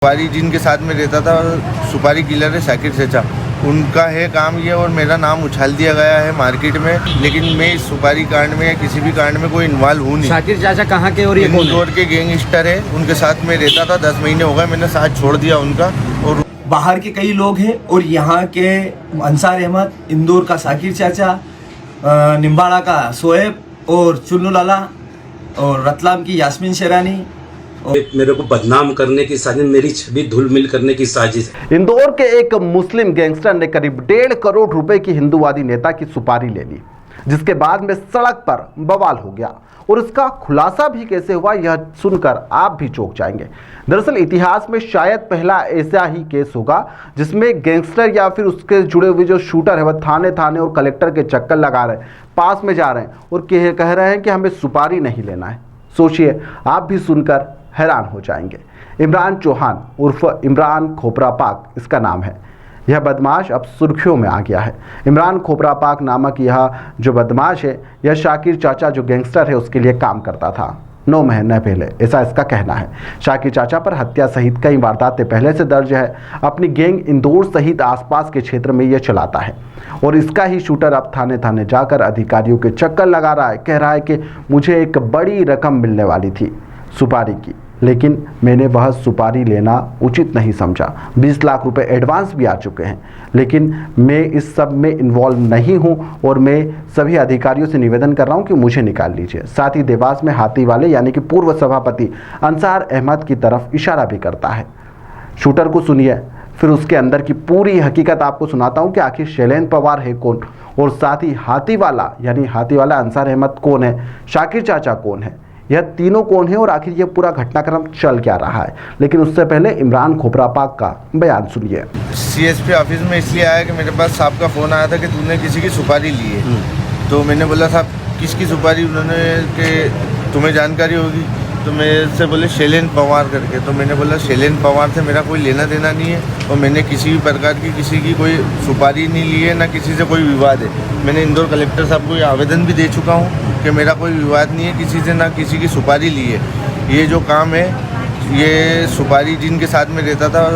सुपारी जिनके साथ में रहता था, सुपारी किलर है शाकिर चचा, उनका है काम ये, और मेरा नाम उछाल दिया गया है मार्केट में। लेकिन मैं इस सुपारी कांड में या किसी भी कांड में कोई इन्वॉल्व हूँ नहीं। शाकिर चाचा कहाँ के और ये कौन इंदौर के गैंगस्टर है, उनके साथ में रहता था। 10 महीने हो गए मैंने साथ छोड़ दिया उनका। और बाहर के कई लोग हैं और यहाँ के अंसार अहमद, इंदौर का शाकिर चाचा, निम्बाड़ा का सोएब और चुन्नू लाला और रतलाम की यास्मीन शेरानी। मेरे को बदनाम करने की साजिश, मेरी छवि धूल मिल करने की साजिश है। इंदौर के एक मुस्लिम गैंगस्टर ने करीब 1.5 करोड़ रुपए की हिंदूवादी नेता की सुपारी ले ली, जिसके बाद में सड़क पर बवाल हो गया। और इसका खुलासा भी कैसे हुआ यह सुनकर आप भी चौंक जाएंगे। दरअसल इतिहास में शायद पहला ऐसा ही केस होगा जिसमें गैंगस्टर या फिर उसके जुड़े हुए जो शूटर है वह थाने थाने और कलेक्टर के चक्कर लगा रहे हैं, पास में जा रहे हैं और कह रहे हैं कि हमें सुपारी नहीं लेना है। सोचिए, आप भी सुनकर हैरान हो जाएंगे। इमरान चौहान उर्फ इमरान खोपरा पाक इसका नाम है। यह बदमाश अब सुर्खियों में आ गया है। इमरान खोपरा पाक नामक यह जो बदमाश है, यह शाकिर चाचा जो गैंगस्टर है उसके लिए काम करता था 9 महीने पहले, ऐसा इसका कहना है। शाकिर चाचा पर हत्या सहित कई वारदातें पहले से दर्ज है। अपनी गैंग इंदौर सहित आसपास के क्षेत्र में यह चलाता है और इसका ही शूटर अब थाने थाने जाकर अधिकारियों के चक्कर लगा रहा है। कह रहा है कि मुझे एक बड़ी रकम मिलने वाली थी सुपारी की, लेकिन मैंने वह सुपारी लेना उचित नहीं समझा। 20 लाख रुपए एडवांस भी आ चुके हैं, लेकिन मैं इस सब में इन्वॉल्व नहीं हूं और मैं सभी अधिकारियों से निवेदन कर रहा हूं कि मुझे निकाल लीजिए। साथ ही देवास में हाथी वाले यानी कि पूर्व सभापति अंसार अहमद की तरफ इशारा भी करता है। शूटर को सुनिए, फिर उसके अंदर की पूरी हकीकत आपको सुनाता हूं कि आखिर शैलेंद्र पवार है कौन, और साथ ही हाथी वाला यानी हाथी वाला अंसार अहमद कौन है, शाकिर चाचा कौन है, यह तीनों कौन है और आखिर यह पूरा घटनाक्रम चल क्या रहा है। लेकिन उससे पहले इमरान खोपरा पाक का बयान सुनिए। CSP ऑफिस में इसलिए आया कि मेरे पास साहब का फ़ोन आया था कि तूने किसी की सुपारी ली है। तो मैंने बोला साहब किसकी सुपारी, उन्होंने कि तुम्हें जानकारी होगी। तो मेरे से बोले शैलेंद्र पवार करके। तो मैंने बोला शैलेंद्र पवार से मेरा कोई लेना देना नहीं है और मैंने किसी भी प्रकार की किसी की कोई सुपारी नहीं ली है, ना किसी से कोई विवाद है। मैंने इंदौर कलेक्टर साहब को ये आवेदन भी दे चुका हूँ कि मेरा कोई विवाद नहीं है किसी से, ना किसी की सुपारी ली है। ये जो काम है, ये सुपारी जिनके साथ में रहता था,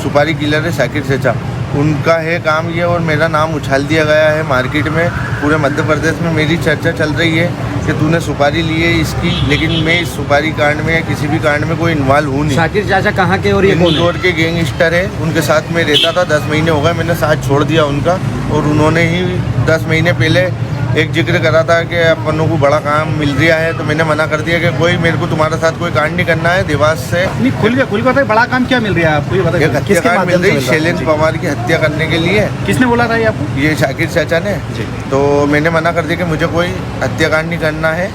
सुपारी किलर है शाकिर चचा, उनका है काम ये, और मेरा नाम उछाल दिया गया है मार्केट में। पूरे मध्य प्रदेश में मेरी चर्चा चल रही है कि तूने सुपारी ली है इसकी, लेकिन मैं इस सुपारी कांड में या किसी भी कांड में कोई इन्वॉल्व हूँ नहीं। शाकिर चाचा कहाँ के और ये कौन इंदौर के गैंगस्टर है, उनके साथ में रहता था। 10 महीने हो गए मैंने साथ छोड़ दिया उनका, और उन्होंने ही 10 महीने पहले एक जिक्र करा था कि अपनों को बड़ा काम मिल रहा है। तो मैंने मना कर दिया कि कोई मेरे को तुम्हारे साथ कोई कांड नहीं करना है। देवास से नहीं, खुल के बताइए बड़ा काम क्या मिल रहा है आपको, ये बताइए। एक हत्याकांड मिल रही है शैलेंद्र पवार की हत्या करने के लिए। किसने बोला था ये आपको? ये शाकिर चाचा ने। तो मैंने मना कर दिया कि मुझे कोई हत्याकांड नहीं करना है।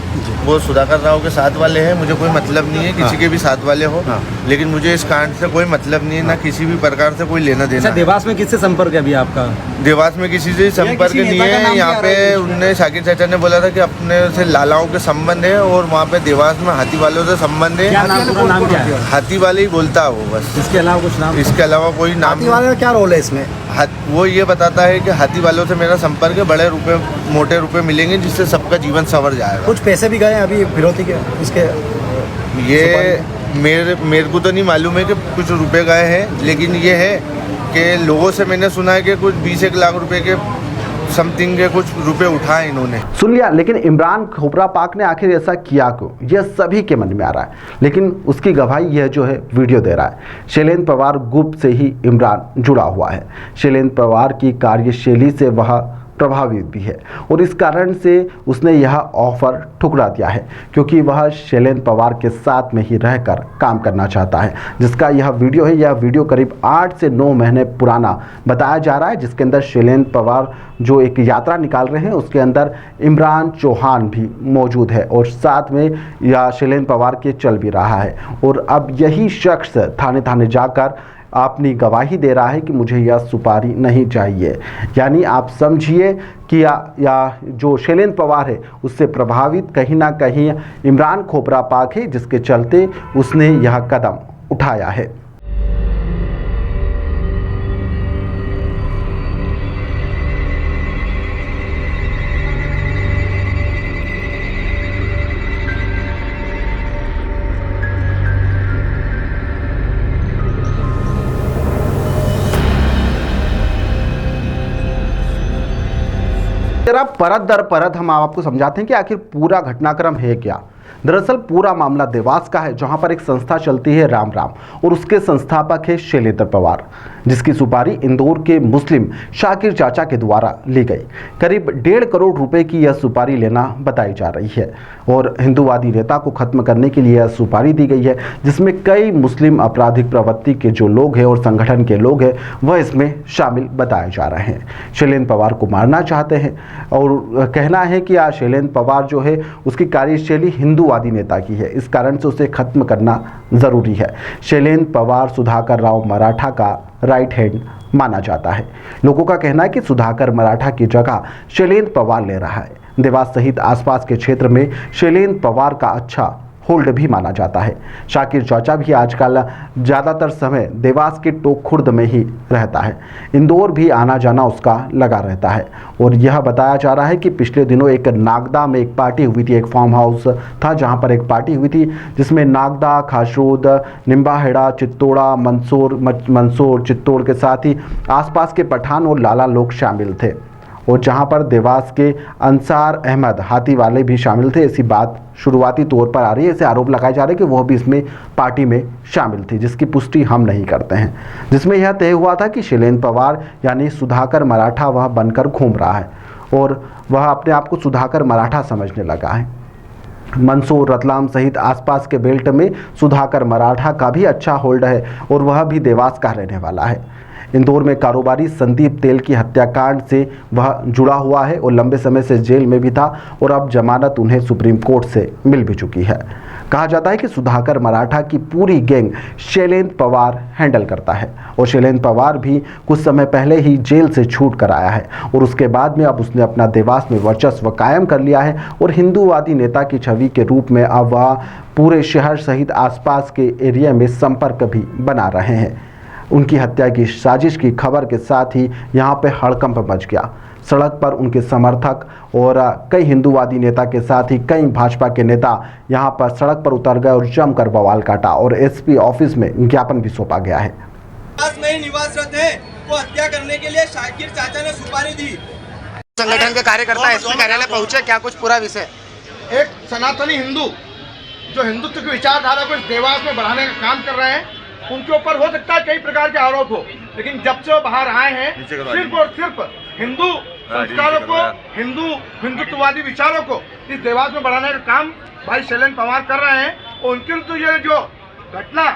वो सुधाकर राव के साथ वाले हैं, मुझे कोई मतलब नहीं है किसी के भी साथ वाले हो, लेकिन मुझे इस कांड से कोई मतलब नहीं है, ना किसी भी प्रकार से कोई लेना देना। देवास में किससे संपर्क है अभी आपका? देवास में किसी से संपर्क नहीं है। यहाँ पे उनने शाकिर चाचा ने बोला था कि अपने से लालाओं के संबंध है, और वहाँ पे देवास में हाथी वालों से संबंध है। नाम क्या है? हाथी वाले ही बोलता है वो, बस। इसके अलावा कुछ नाम? इसके अलावा कोई नाम। हाथी वाले का क्या रोल है इसमें? वो ये बताता है कि हाथी वालों से मेरा संपर्क है, बड़े रुपए मोटे रुपए मिलेंगे जिससे सबका जीवन संवर जाएगा। कुछ पैसे भी गए अभी विरोधी के इसके? ये मेरे को तो नहीं मालूम है कि कुछ रुपए गए हैं, लेकिन ये है कि लोगों से मैंने सुना है कि कुछ 20 लाख रुपए के समथिंग के कुछ रुपए उठाए इन्होंने। सुन लिया, लेकिन इमरान खोपरा पाक ने आखिर ऐसा किया क्यों, यह सभी के मन में आ रहा है। लेकिन उसकी गवाही यह जो है वीडियो दे रहा है। शैलेंद्र पवार ग्रुप से ही इमरान जुड़ा हुआ है। शैलेंद्र पवार की कार्यशैली से वह प्रभावित भी है और इस कारण से उसने यह ऑफर ठुकरा दिया है, क्योंकि वह शैलेंद्र पवार के साथ में ही रहकर काम करना चाहता है। जिसका यह वीडियो है, यह वीडियो करीब 8 से 9 महीने पुराना बताया जा रहा है, जिसके अंदर शैलेंद्र पवार जो एक यात्रा निकाल रहे हैं उसके अंदर इमरान चौहान भी मौजूद है और साथ में यह शैलेंद्र पवार के चल भी रहा है। और अब यही शख्स थाने थाने जाकर अपनी गवाही दे रहा है कि मुझे यह सुपारी नहीं चाहिए। यानी आप समझिए कि या जो शैलेंद्र पवार है उससे प्रभावित कहीं ना कहीं इमरान खोपरा पाक है, जिसके चलते उसने यह कदम उठाया है। जरा परत दर परत हम आपको समझाते हैं कि आखिर पूरा घटनाक्रम है क्या। दरअसल पूरा मामला देवास का है, जहां पर एक संस्था चलती है राम राम और उसके संस्थापक है शैलेंद्र पवार, जिसकी सुपारी इंदौर के मुस्लिम शाकिर चाचा के द्वारा ली गई। करीब 1.5 करोड़ रुपए की यह सुपारी लेना बताई जा रही है और हिंदूवादी नेता को खत्म करने के लिए यह सुपारी दी गई है, जिसमें कई मुस्लिम आपराधिक प्रवृत्ति के जो लोग हैं और संगठन के लोग हैं वह इसमें शामिल बताए जा रहे हैं। शैलेंद्र पवार को मारना चाहते हैं और कहना है कि शैलेंद्र पवार जो है उसकी कार्यशैली हिंदूवादी नेता की है, इस कारण से उसे खत्म करना ज़रूरी है। शैलेंद्र पवार सुधाकर राव मराठा का राइट हैंड माना जाता है। लोगों का कहना है कि सुधाकर मराठा की जगह शैलेंद्र पवार ले रहा है। देवास सहित आसपास के क्षेत्र में शैलेंद्र पवार का अच्छा होल्ड भी माना जाता है। शाकिर चाचा भी आजकल ज़्यादातर समय देवास के टोक खुर्द में ही रहता है। इंदौर भी आना जाना उसका लगा रहता है और यह बताया जा रहा है कि पिछले दिनों एक नागदा में एक पार्टी हुई थी, एक फार्म हाउस था जहां पर एक पार्टी हुई थी जिसमें नागदा, खासरोद, निम्बाहेड़ा, चित्तौड़ा, मंदसौर, चित्तौड़ के साथ ही आसपास के पठान और लाला लोग शामिल थे और जहां पर देवास के अंसार अहमद हाथी वाले भी शामिल थे। ऐसी बात शुरुआती तौर पर आ रही है, ऐसे आरोप लगाए जा रहे हैं कि वह भी इसमें पार्टी में शामिल थी, जिसकी पुष्टि हम नहीं करते हैं। जिसमें यह तय हुआ था कि शैलेंद्र पवार यानी सुधाकर मराठा वह बनकर घूम रहा है और वह अपने आप को सुधाकर मराठा समझने लगा है। मंदसौर, रतलाम सहित आसपास के बेल्ट में सुधाकर मराठा का भी अच्छा होल्ड है और वह भी देवास का रहने वाला है। इंदौर में कारोबारी संदीप तेल की हत्याकांड से वह जुड़ा हुआ है और लंबे समय से जेल में भी था और अब जमानत उन्हें सुप्रीम कोर्ट से मिल भी चुकी है। कहा जाता है कि सुधाकर मराठा की पूरी गैंग शैलेंद्र पवार हैंडल करता है और शैलेंद्र पवार भी कुछ समय पहले ही जेल से छूट कर आया है और उसके बाद में अब उसने अपना देवास में वर्चस्व कायम कर लिया है और हिंदूवादी नेता की छवि के रूप में अब वह पूरे शहर सहित आसपास के एरिया में संपर्क भी बना रहे हैं। उनकी हत्या की साजिश की खबर के साथ ही यहाँ पे हड़कंप मच गया। सड़क पर उनके समर्थक और कई हिंदूवादी नेता के साथ ही कई भाजपा के नेता यहाँ पर सड़क पर उतर गए और जमकर बवाल काटा और एसपी ऑफिस में ज्ञापन भी सौंपा गया है। में ही निवासरत है वो हत्या करने के लिए शाकिर चाचा ने सुपारी दी। संगठन के कार्यकर्ता एसपी कार्यालय पहुंचे, क्या कुछ पूरा विषय? एक सनातनी हिंदू जो हिंदुत्व की विचारधारा को इस देवास में बढ़ाने का काम कर रहे हैं, उनके ऊपर हो सकता है कई प्रकार के आरोप हो, लेकिन जब से वो बाहर आए हैं सिर्फ और सिर्फ हिंदू संस्कारों को, हिंदुत्ववादी विचारों को इस देवास में बढ़ाने का काम भाई शैलेंद्र पवार कर रहे हैं। और उनके विरुद्ध ये जो घटना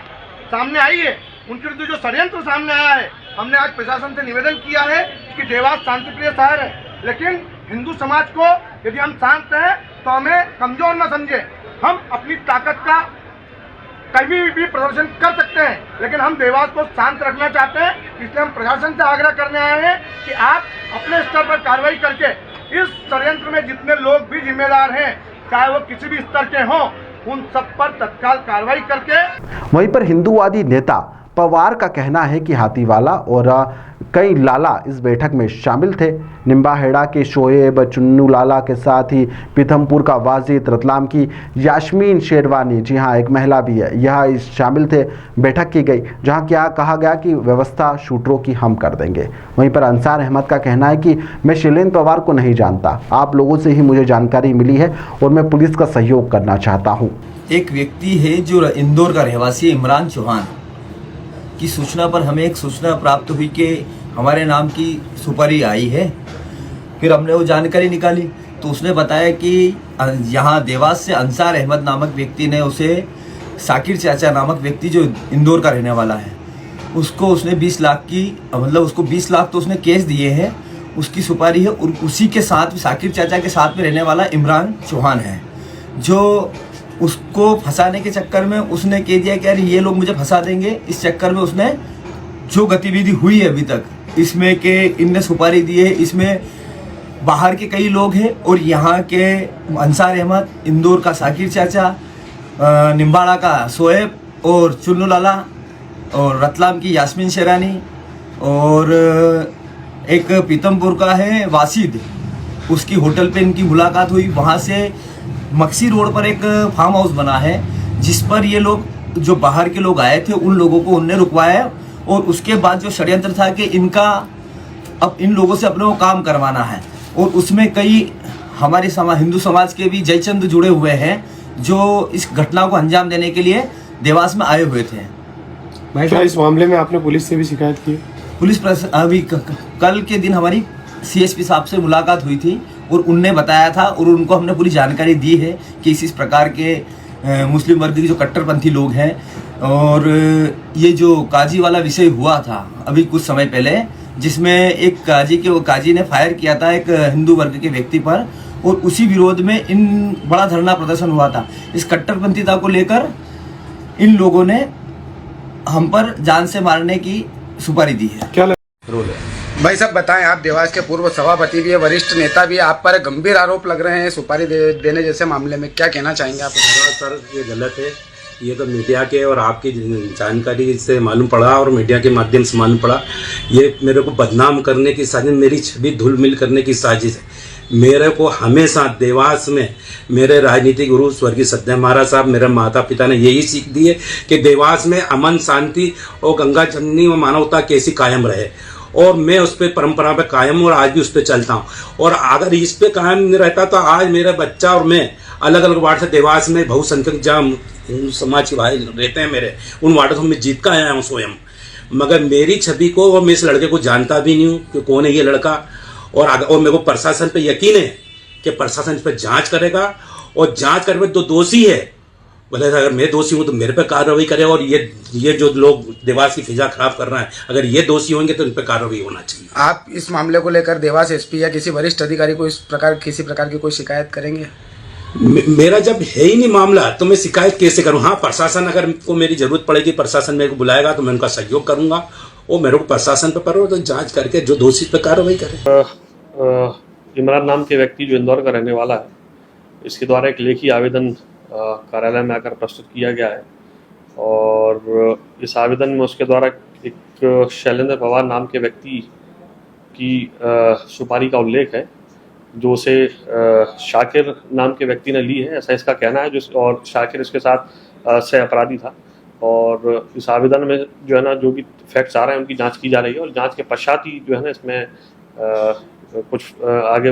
सामने आई है, उनके विरुद्ध जो षड्यंत्र सामने आया है, हमने आज प्रशासन से निवेदन किया है कि देवास शांतिप्रिय शहर है, लेकिन हिंदू समाज को यदि हम शांत हैं तो हमें कमजोर न समझे। हम अपनी ताकत का कभी भी प्रदर्शन कर सकते हैं, लेकिन हम देवास को शांत रखना चाहते हैं। इसलिए हम प्रशासन से आग्रह करने आए हैं कि आप अपने स्तर पर कार्रवाई करके इस षड्यंत्र में जितने लोग भी जिम्मेदार हैं, चाहे वो किसी भी स्तर के हों, उन सब पर तत्काल कार्रवाई करके। वहीं पर हिंदूवादी नेता पवार का कहना है कि हाथीवाला और कई लाला इस बैठक में शामिल थे। निम्बाहेड़ा के शोएब, चुन्नू लाला के साथ ही पीथमपुर का वाजिद, रतलाम की यास्मीन शेरवानी, जी हाँ एक महिला भी है, यह शामिल थे। बैठक की गई जहां क्या कहा गया कि व्यवस्था शूटरों की हम कर देंगे। वहीं पर अंसार अहमद का कहना है कि मैं शैलेंद्र पवार को नहीं जानता, आप लोगों से ही मुझे जानकारी मिली है और मैं पुलिस का सहयोग करना चाहता हूँ। एक व्यक्ति है जो इंदौर का रहवासी इमरान चौहान की सूचना पर हमें एक सूचना प्राप्त हुई कि हमारे नाम की सुपारी आई है। फिर हमने वो जानकारी निकाली तो उसने बताया कि यहाँ देवास से अंसार अहमद नामक व्यक्ति ने उसे शाकिर चाचा नामक व्यक्ति जो इंदौर का रहने वाला है, उसको उसने 20 लाख की मतलब उसको 20 लाख तो उसने कैश दिए हैं, उसकी सुपारी है। और उसी के साथ शाकिर चाचा के साथ में रहने वाला इमरान चौहान है, जो उसको फंसाने के चक्कर में उसने कह दिया कि यार ये लोग मुझे फंसा देंगे। इस चक्कर में उसने जो गतिविधि हुई है अभी तक इसमें कि इनने सुपारी दी है, इसमें बाहर के कई लोग हैं और यहाँ के अंसार अहमद, इंदौर का शाकिर चाचा, निम्बाड़ा का शोएब और चुन्नू लाला और रतलाम की यास्मीन शेरानी और एक पीथमपुर का है वासिद, उसकी होटल पे इनकी मुलाकात हुई। वहाँ से मक्सी रोड पर एक फार्म हाउस बना है जिस पर ये लोग जो बाहर के लोग आए थे उन लोगों को उनने रुकवाया और उसके बाद जो षड्यंत्र था कि इनका अब इन लोगों से अपने को काम करवाना है, और उसमें कई हमारे हिंदू समाज के भी जयचंद जुड़े हुए हैं जो इस घटना को अंजाम देने के लिए देवास में आए हुए थे। क्या इस मामले में आपने पुलिस से भी शिकायत की? पुलिस अभी कल के दिन हमारी सीएसपी साहब से मुलाकात हुई थी और उनने बताया था और उनको हमने पूरी जानकारी दी है कि इस प्रकार के मुस्लिम वर्ग के जो कट्टरपंथी लोग हैं और ये जो काजी वाला विषय हुआ था अभी कुछ समय पहले, जिसमें एक काजी ने फायर किया था एक हिंदू वर्ग के व्यक्ति पर और उसी विरोध में इन बड़ा धरना प्रदर्शन हुआ था। इस कट्टरपंथीता को लेकर इन लोगों ने हम पर जान से मारने की सुपारी दी है। क्या भाई साहब बताएं, आप देवास के पूर्व सभापति भी है, वरिष्ठ नेता भी है, आप पर गंभीर आरोप लग रहे हैं सुपारी देने जैसे मामले में, क्या कहना चाहेंगे आप? सर ये गलत है। ये तो मीडिया के और आपकी जानकारी से मालूम पड़ा और मीडिया के माध्यम से मालूम पड़ा। ये मेरे को बदनाम करने की साजिश, मेरी छवि धूल-मिल करने की साजिश है। मेरे को हमेशा देवास में मेरे राजनीतिक गुरु स्वर्गीय सत्यनारायण महाराज साहब, मेरे माता पिता ने यही सीख दी है कि देवास में अमन शांति और गंगा जमनी और मानवता कैसी कायम रहे, और मैं उस पर परंपरा पे कायम हूँ और आज भी उस पर चलता हूँ। और अगर इस पे कायम नहीं रहता तो आज मेरा बच्चा और मैं अलग अलग वार्ड से देवास में बहुसंख्यक जहाँ हिंदू समाज के भाई रहते हैं मेरे, उन वार्डों से मैं जीत कर आया हूँ स्वयं। मगर मेरी छवि को और मैं इस लड़के को जानता भी नहीं हूँ कि कौन है ये लड़का, और मेरे को प्रशासन पे यकीन है कि प्रशासन इस पर जांच करेगा और जांच करके जो दोषी है, बोले अगर मैं दोषी हूँ तो मेरे पे कार्रवाई करे, और ये जो लोग देवास की फिजा खराब कर रहे हैं अगर ये दोषी होंगे तो इन पर कार्रवाई होना चाहिए। आप इस मामले को लेकर देवास एसपी या किसी वरिष्ठ अधिकारी को किसी प्रकार की कोई शिकायत करेंगे? मेरा जब है ही नहीं मामला तो मैं शिकायत कैसे करूं? हाँ, प्रशासन अगर को मेरी जरूरत पड़ेगी, प्रशासन मेरे को बुलाएगा तो मैं उनका सहयोग करूंगा, और मेरे को प्रशासन पर करो तो जांच करके जो दोषी पर कार्रवाई करे। इमरान नाम के व्यक्ति जो इंदौर का रहने वाला है, इसके द्वारा एक लेखी आवेदन कार्यालय में आकर प्रस्तुत किया गया है और इस आवेदन में उसके द्वारा एक शैलेंद्र पवार नाम के व्यक्ति की सुपारी का उल्लेख है जो उसे शाकिर नाम के व्यक्ति ने ली है, ऐसा इसका कहना है। और शाकिर इसके साथ सह अपराधी था और इस आवेदन में जो है ना जो भी फैक्ट्स आ रहे हैं उनकी जांच की जा रही है और जांच के पश्चात ही जो है ना इसमें कुछ आगे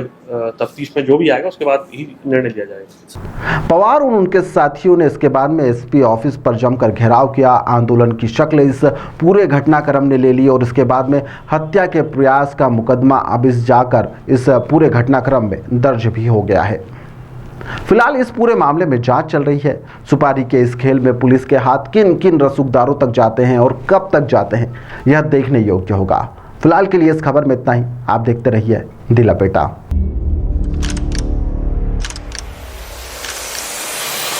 तफ्तीश में जो भी आएगा उसके बाद ही निर्णय लिया जाएगा। पवार और उनके साथियों ने इसके बाद में एसपी ऑफिस पर जमकर घेराव किया। आंदोलन की शक्ल इस पूरे घटनाक्रम ने ले ली और इसके बाद में हत्या के प्रयास का मुकदमा अब जाकर इस पूरे घटनाक्रम में दर्ज भी हो गया है। फिलहाल इस पूरे मामले में जांच चल रही है। सुपारी के इस खेल में पुलिस के हाथ किन किन रसूखदारों तक जाते हैं और कब तक जाते हैं, यह देखने योग्य होगा। फिलहाल के लिए इस खबर में इतना ही। आप देखते रहिए दी लपेटा।